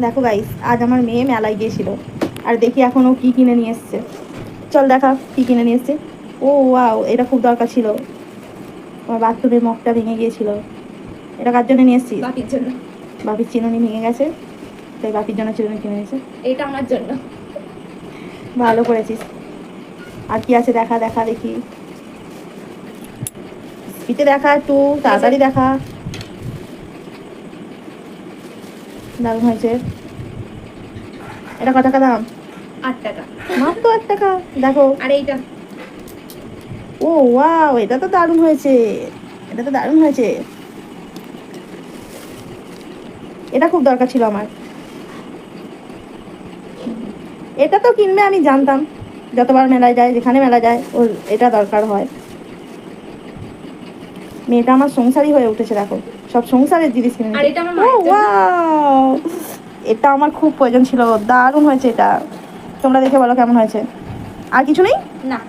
দেখো গাইস, আজ আমার মেয়ে মেলায় গিয়েছিল, আর দেখি এখন ও কী কিনে নিয়ে এসছে। চল দেখা কী কিনে নিয়ে এসছে। ও ওয়াও, এটা খুব দরকার ছিল। আমার বাথরুমের মগটা ভেঙে গিয়েছিল। এটা কার জন্য নিয়ে এসছিস? বাপির জন্য। বাপির চিরুনি ভেঙে গেছে, তাই বাপির জন্য চিরুনি কিনে নিয়েছে। এটা আমার জন্য। ভালো করেছিস। আর কি আছে দেখা দেখা দেখি, স্পিডে দেখা, একটু তাড়াতাড়ি দেখা। দারুণ হয়েছে। এটা কত টাকা দাম? 8 টাকা। মাত্র 8 টাকা। দেখো। আর এইটা ও ওয়াও, এটা তো দারুণ হয়েছে, এটা তো দারুণ হয়েছে। এটা খুব দরকার ছিল আমার। এটা তো কিনবে, আমি জানতাম। যতবার মেলায় যায়, যেখানে মেলা যায়, ওর এটা দরকার হয়। মেয়েটা আমার সংসারী হয়ে উঠেছে, দেখো সব সংসারের জিনিস কিনে আর নিয়েছে। এটা আমার ও মায়ের জন্য। ওয়াও, এটা আমার খুব প্রয়োজন ছিল, দারুণ হয়েছে এটা। তোমরা দেখে বলো কেমন হয়েছে। আর কিছু নেই? না।